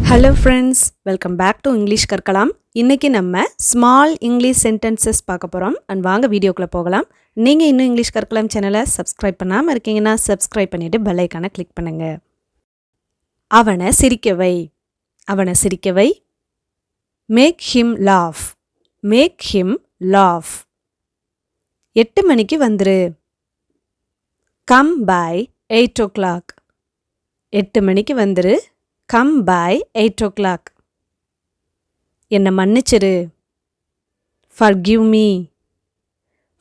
Hello friends, welcome back to English Karkalam. இன்னைக்கு நம்ம small English sentences பார்க்க போறோம். and வாங்க வீடியோக்குள்ள போகலாம். நீங்க இன்னும் English Karkalam சேனலை subscribe பண்ணாம இருக்கீங்கன்னா subscribe பண்ணிட்டு bell ஐகானை click பண்ணுங்க. அவனை சிரிக்க வை. அவனை சிரிக்க வை. Make him laugh. Make him laugh. 8 மணிக்கு வந்துரு. Come by 8 o'clock. 8 மணிக்கு வந்துரு. Come by 8 o'clock. என்னை மன்னிச்சிரு. Forgive me.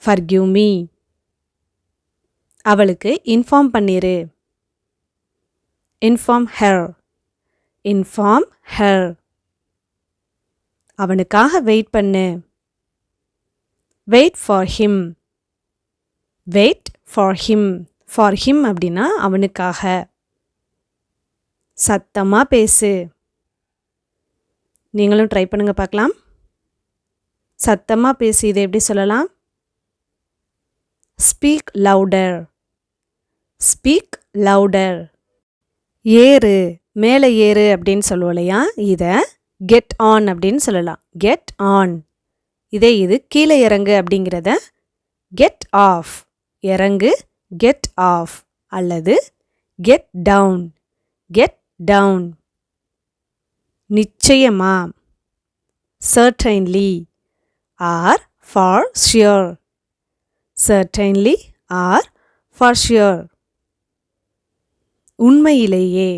Forgive me. அவளுக்கு இன்ஃபார்ம் பண்ணிரு. Inform her. Inform her. அவனுக்காக வெயிட் பண்ணு. Wait for him. Wait for him. For him அப்படின்னா அவனுக்காக. சத்தமா பேசு. நீங்களும் ட்ரை பண்ணுங்க பார்க்கலாம். சத்தமா பேசு, இதை எப்படி சொல்லலாம்? Speak louder. Speak louder. ஏறு, மேலே ஏறு அப்படின்னு சொல்லுவோம் இல்லையா? இதை get on அப்படின்னு சொல்லலாம். Get on. இது கீழே இறங்கு அப்படிங்கிறத get off. இறங்கு, get off. அல்லது get down. Get down. நிச்சயமா. Certainly or for sure. Certainly or for sure. உண்மையிலேயே.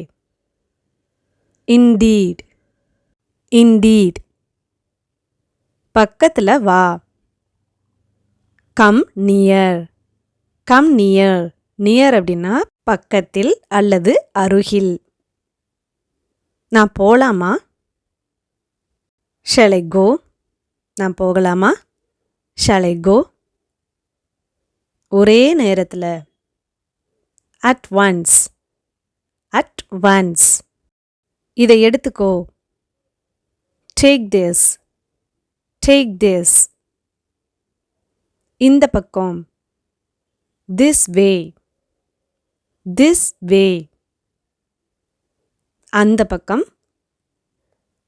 Indeed. Indeed. பக்கத்துல வா. Come near. Come near. Near அப்படின்னா பக்கத்தில் அல்லது அருகில். நான் போலாமா? Shall I go? நான் போகலாமா? Shall I go? ஒரே நேரத்தில். At once. At once. இதை எடுத்துக்கோ. Take this. Take this. இந்த பக்கம். This way. This way. அந்த பக்கம்.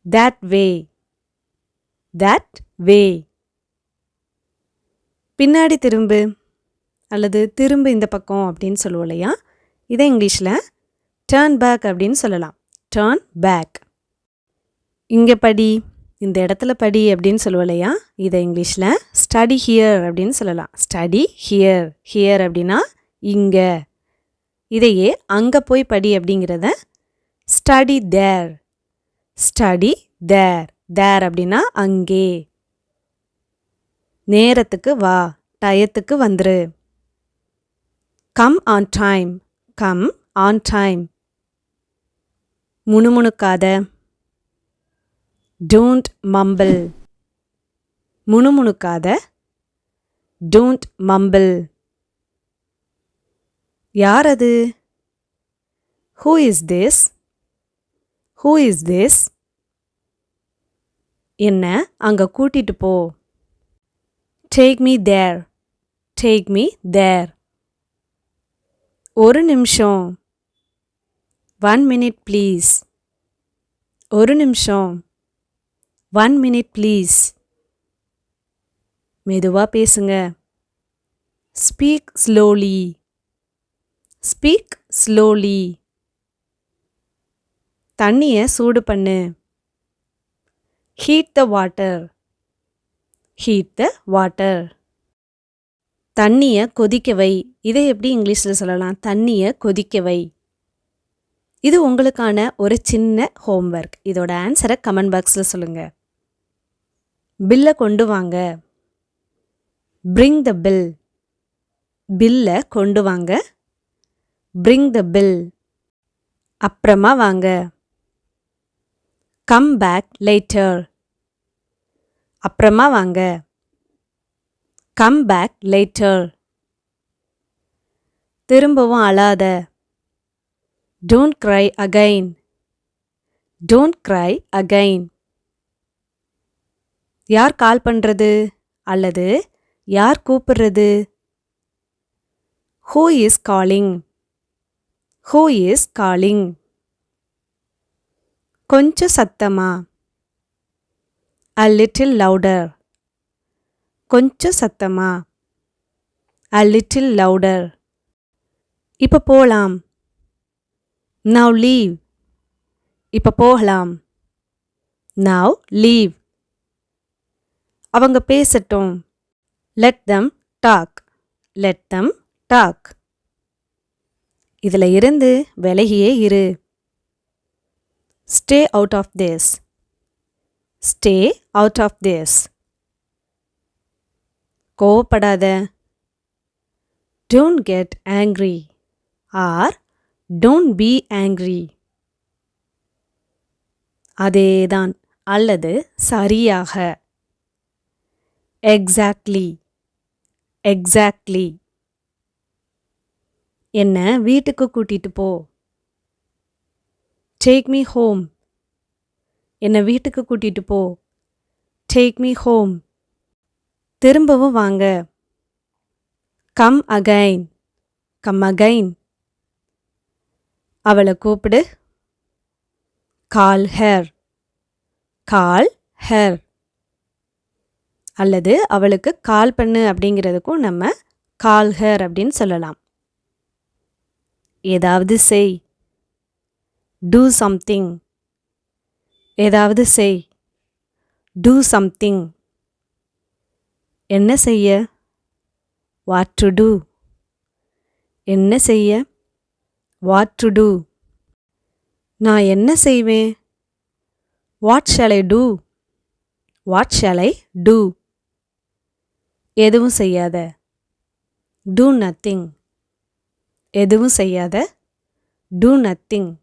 That way. That way. பின்னாடி திரும்பு அல்லது திரும்பு இந்த பக்கம் அப்படின்னு சொல்லுவோம் இல்லையா? இதை இங்கிலீஷில் turn back அப்படின்னு சொல்லலாம். Turn back. இங்கே படி, இந்த இடத்துல படி அப்படின்னு சொல்லுவோம் இல்லையா? இதை இங்கிலீஷில் study here அப்படின்னு சொல்லலாம். Study here. Here அப்படின்னா இங்கே. இதையே அங்கே போய் படி அப்படிங்கிறத study there. Study there. There அப்படின்னா அங்கே. நேரத்துக்கு வா, டயத்துக்கு வந்துரு. Come on time. Come on time. முணுமுணுக்காத. Don't mumble. முணுமுணுக்காத. Don't mumble. யார் அது? Who is this? Who is this? என்ன அங்க கூட்டிட்டு போ. Take me there. Take me there. ஒரு நிமிஷம். 1 minute please. ஒரு நிமிஷம். 1 minute please. மெதுவா பேசுங்க. Speak slowly. Speak slowly. தண்ணியை சூடு பண்ணு. Heat the water. Heat the water. தண்ணியை கொதிக்க வை. இதை எப்படி இங்கிலீஷில் சொல்லலாம்? தண்ணியை கொதிக்க வை. இது உங்களுக்கான ஒரு சின்ன ஹோம்ஒர்க். இதோட ஆன்சரை கமெண்ட் பாக்ஸில் சொல்லுங்க. பில்லை கொண்டு வாங்க. Bring the bill. பில்லை கொண்டு வாங்க. Bring the bill. அப்புறமா வாங்க. Come back later. அப்புறமா வாங்க. Come back later. திரும்பவும் அழாத. Don't cry again. Don't cry again. யார் கால் பண்றது அல்லது யார் கூப்பிடுறது? Who is calling? Who is calling? கொஞ்சம் சத்தமா. A little louder. கொஞ்சம் சத்தமா. A little louder. இப்ப போலாம். Now leave. இப்ப போகலாம். Now leave. அவங்க பேசட்டும். Let them talk. Let them talk. இதுல இருந்து விலகியே இரு. Stay out of this. Stay out of this. கோவப்படாத. Don't get angry. Or don't be angry. அதேதான் அல்லது சரியாக. Exactly. Exactly. என்ன வீட்டுக்கு கூட்டிட்டு போ. Take me home. என்ன வீட்டுக்கு கூட்டிட்டு போ. Take me home. திரும்பவும் வாங்க. Come again. Come again. அவளை கூப்பிடு. Call her. Call her. அல்லது அவளுக்கு கால் பண்ணு அப்படிங்கிறதுக்கும் நம்ம call her அப்படின்னு சொல்லலாம். ஏதாவது செய். Do something. ஏதாவது செய். Do something. என்ன செய்ய. What to do. என்ன செய்ய. What to do. நான் என்ன செய்வேன். What shall I do. What shall I do. எதுவும் செய்யாத. Do nothing. எதுவும் செய்யாத. Do nothing.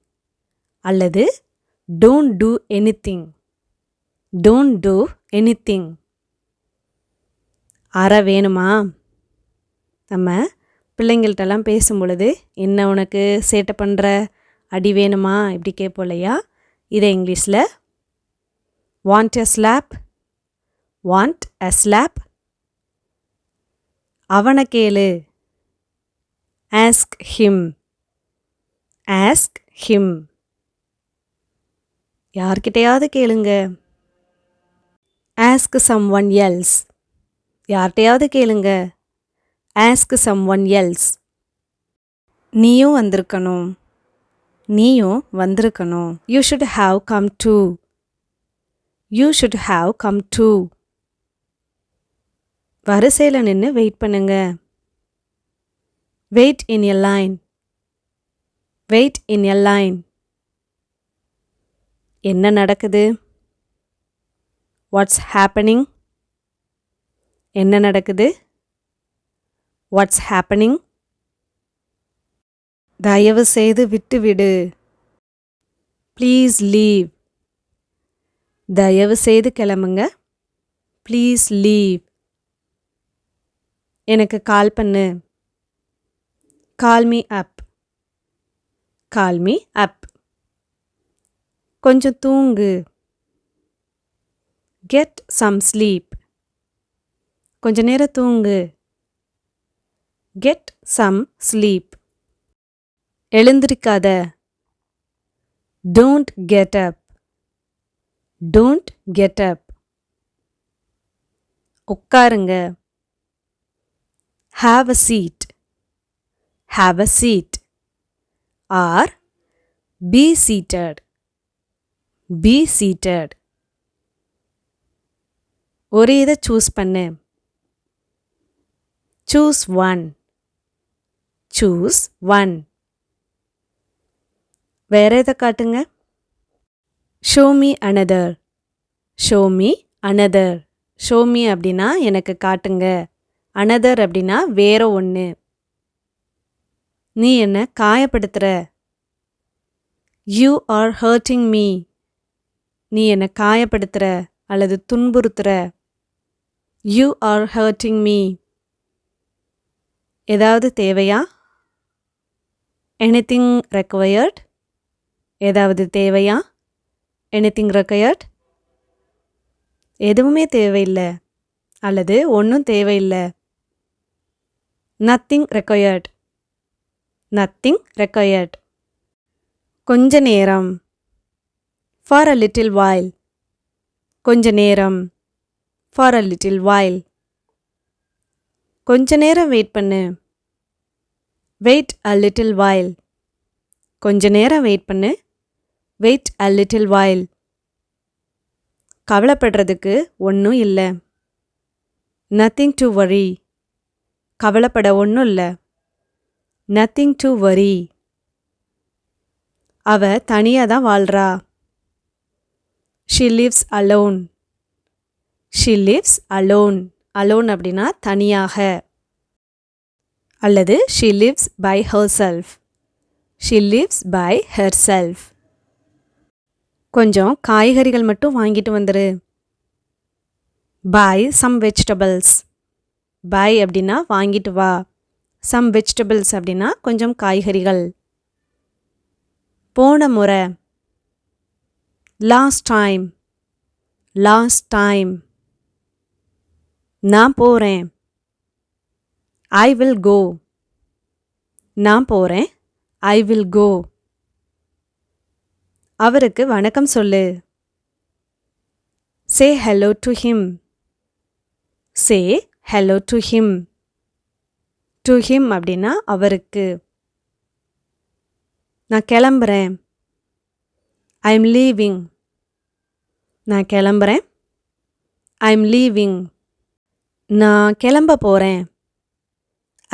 அல்லது don't do anything. Don't do anything. அறை வேணுமா. நம்ம பிள்ளைங்கள்ட்டெல்லாம் பேசும் பொழுது என்ன உனக்கு சேட்டை பண்ணுற, அடி வேணுமா இப்படி கேட்போம் இல்லையா. இதை இங்கிலீஷில் want a slap. Want a slap. அவனை கேளு. Ask him. Ask him. யார்கிட்டையாவது கேளுங்க. Ask someone else. யார்கிட்டையாவது கேளுங்க. Ask someone else. நீயும் வந்திருக்கணும். நீயும் வந்திருக்கணும். You should have come too. You should have come too. வரிசையில் நின்று வெயிட் பண்ணுங்க. Wait in a line. Wait in a line. என்ன நடக்குது. What's happening. என்ன நடக்குது. What's happening. தயவு செய்து விட்டுவிடு. Please leave. தயவு செய்து கிளம்புங்க. Please leave. எனக்கு கால் பண்ணு. Call me up. Call me up. கொஞ்சம் தூங்கு. Get some sleep. கொஞ்ச நேரம் தூங்கு. Get some sleep. எழுந்திருக்காத. Don't get up. Don't get up. உட்காருங்க. Have a seat. Have a seat. Or be seated. Be seated. ஒரே இதை சூஸ் பண்ணு. Choose one. Choose one. வேற எதை காட்டுங்க. Show me another. Show me another. Show me அப்படின்னா எனக்கு காட்டுங்க. Another அப்படின்னா வேற ஒன்று. நீ என்ன காயப்படுத்துற. You are hurting me. நீ என்ன காயப்படுத்துற அல்லது துன்புறுத்துற. You are hurting me. ஏதாவது தேவையா. Anything required. ஏதாவது தேவையா. Anything required. எதுவுமே தேவையில்லை அல்லது ஒன்றும் தேவையில்லை. Nothing required. Nothing required. கொஞ்ச நேரம். For a little while. கொஞ்ச நேரம். For a little while. கொஞ்ச நேரம் வெயிட் பண்ணு. Wait a little while. கொஞ்ச நேரம் வெயிட் பண்ணு. Wait a little while. கவலைப்படுறதுக்கு ஒன்றும் இல்லை. Nothing to worry. கவலைப்பட ஒன்றும் இல்லை. Nothing to worry. அவ தனியாக தான் வாழ்றா. She lives alone. She lives alone. Alone அப்படின்னா தனியாக. அல்லது she lives by herself. She lives by herself. கொஞ்சம் காய்கறிகள் மட்டும் வாங்கிட்டு வந்துரு. Buy some vegetables. Buy அப்படின்னா வாங்கிட்டு வா. Some vegetables அப்படின்னா கொஞ்சம் காய்கறிகள். போன முறை. Last time. Last time. நான் போகிறேன். I will go. நான் போகிறேன். I will go. அவருக்கு வணக்கம் சொல்லு. Say hello to him. Say hello to him. To him அப்படின்னா அவருக்கு. நான் கிளம்புறேன். I am leaving. நான் கிளம்புறேன். I am leaving. நான் கிளம்ப போகிறேன்.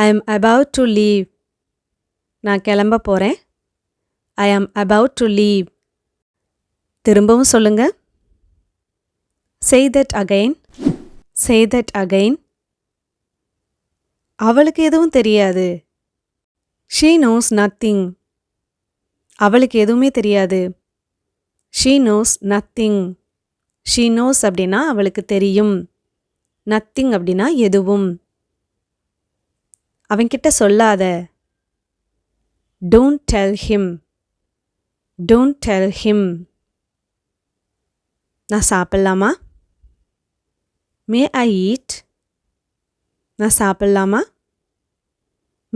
I am about to leave. நான் கிளம்ப போகிறேன். I am about to leave. திரும்பவும் சொல்லுங்க. Say that again. Say that again. அவளுக்கு எதுவும் தெரியாது. She knows nothing. அவளுக்கு எதுவுமே தெரியாது. She knows nothing. She knows அப்படின்னா அவளுக்கு தெரியும். Nothing அப்படின்னா எதுவும். அவன்கிட்ட சொல்லாத. Don't tell him. Don't tell him. நான் சாப்பிடலாமா? May I eat? நான் சாப்பிடலாமா?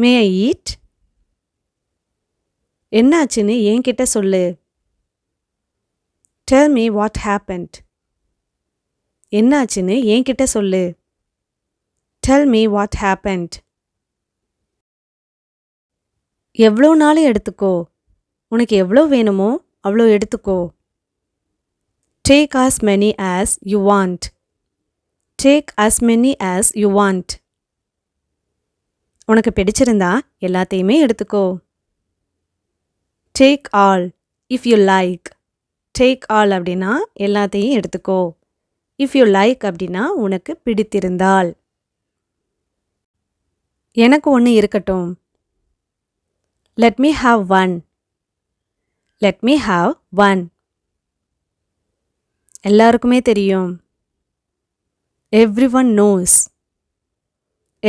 May I eat? என்னாச்சுன்னு என்கிட்ட சொல்லு. Tell me what happened. என்னாச்சுன்னு என்கிட்ட சொல்லு. Tell me what happened. எவ்வளோ நாள் எடுத்துக்கோ. உனக்கு எவ்வளோ வேணுமோ அவ்வளோ எடுத்துக்கோ. Take as many as you want. Take as many as you want. உனக்கு பிடிச்சிருந்தா எல்லாத்தையுமே எடுத்துக்கோ. Take all if you like. Take all அப்படின்னா எல்லாத்தையும் எடுத்துக்கோ. If you like அப்படின்னா உனக்கு பிடித்திருந்தால். எனக்கு ஒன்று இருக்கட்டும். Let me have one. Let me have one. எல்லாருக்குமே தெரியும். Everyone knows.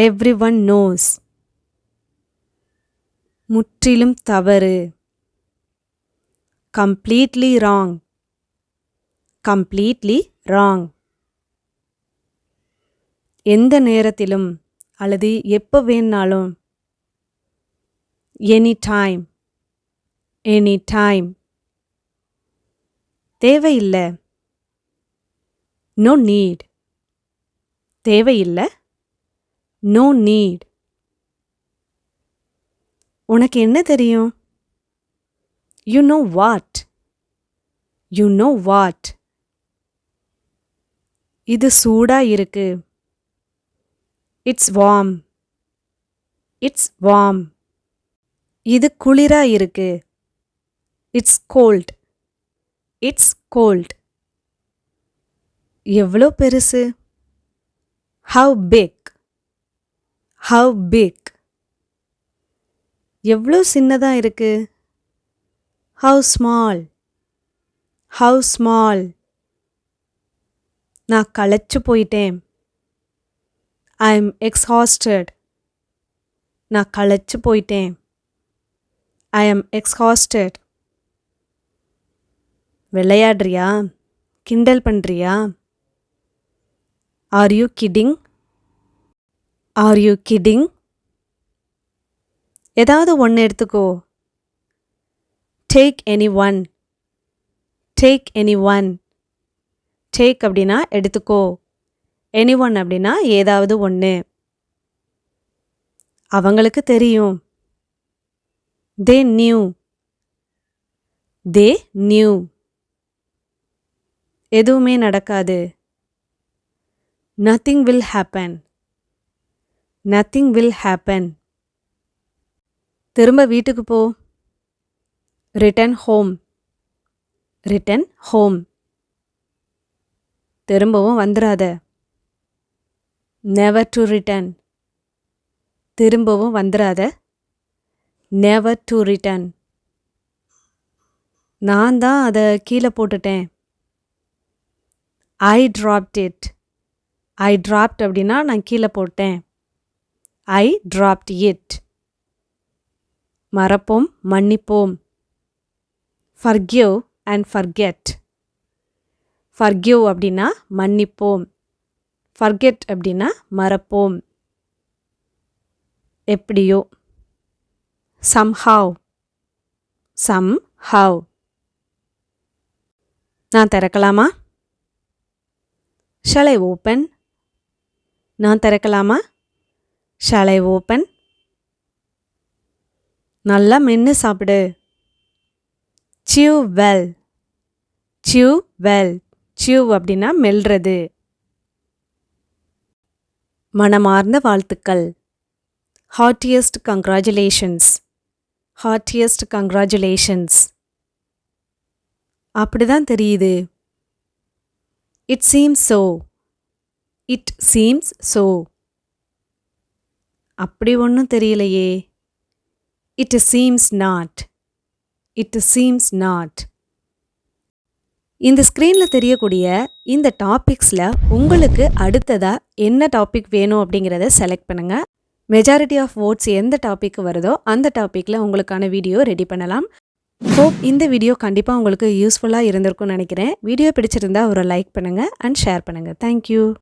Everyone knows. முற்றிலும் தவறு. Completely wrong. Completely wrong. எந்த நேரத்திலும் அல்லது எப்போ வேணாலும். Anytime. Anytime. தேவையில்லை. No need. தேவையில்லை. No need. உனக்கு என்ன தெரியும்? You know what? You know what? இது சூடா இருக்கு. It's warm. It's warm. இது குளிரா இருக்கு. It's cold. It's cold. எவ்வளோ பெருசு? How big? How big? எவ்வளோ சின்னதா இருக்கு? How small? How small? நான் களைச்சு போயிட்டேன். I am exhausted. நான் களைச்சு போயிட்டேன். I am exhausted. விளையாடுறியா? கிண்டல் பண்றியா? Are you kidding? Are you kidding? ஏதாவது ஒன்று எடுத்துக்கோ. Take any one. Take any one. Take அப்படின்னா எடுத்துக்கோ. எனி ஒன் அப்படின்னா ஏதாவது ஒன்று. அவங்களுக்கு தெரியும். They knew. They knew. எதுவுமே நடக்காது. Nothing will happen. Nothing will happen. திரும்ப வீட்டுக்கு போ. Return home. Return home. திரும்பவும் வந்துடாத. Never to return. திரும்பவும் வந்துடாத. Never to return. நான் தான் அதை கீழே போட்டுட்டேன். I dropped it. I dropped அப்படின்னா நான் கீழே போட்டேன். I dropped it. மறப்போம் மன்னிப்போம். Forgive and forget. ஃபர்கிவ் அப்படின்னா மன்னிப்போம். ஃபர்கெட் அப்படின்னா மறப்போம். எப்படியோ. சம்ஹவ். சம்ஹவ். நான் திறக்கலாமா? Shall I open? நான் திறக்கலாமா? Shall I open? நல்லா மென்று சாப்பிடு. See you well. See you well. See you அப்படின்னா மெல்றது. மனமார்ந்த வாழ்த்துக்கள். Heartiest congratulations. Heartiest congratulations. அப்படிதான் தெரியுது. It seems so. It seems so. அப்படி ஒன்றும் தெரியலையே. It seems not. It seems not. இந்த ஸ்க்ரீனில் தெரியக்கூடிய இந்த டாபிக்ஸில் உங்களுக்கு அடுத்ததாக என்ன டாபிக் வேணும் அப்படிங்கிறத செலக்ட் பண்ணுங்கள். மெஜாரிட்டி ஆஃப் வோட்ஸ் எந்த டாபிக் வருதோ அந்த டாப்பிக்கில் உங்களுக்கான வீடியோ ரெடி பண்ணலாம். ஹோப் இந்த வீடியோ கண்டிப்பாக உங்களுக்கு யூஸ்ஃபுல்லாக இருந்திருக்கும்னு நினைக்கிறேன். வீடியோ பிடிச்சிருந்தா ஒரு லைக் பண்ணுங்கள் அண்ட் ஷேர் பண்ணுங்கள். தேங்க்யூ.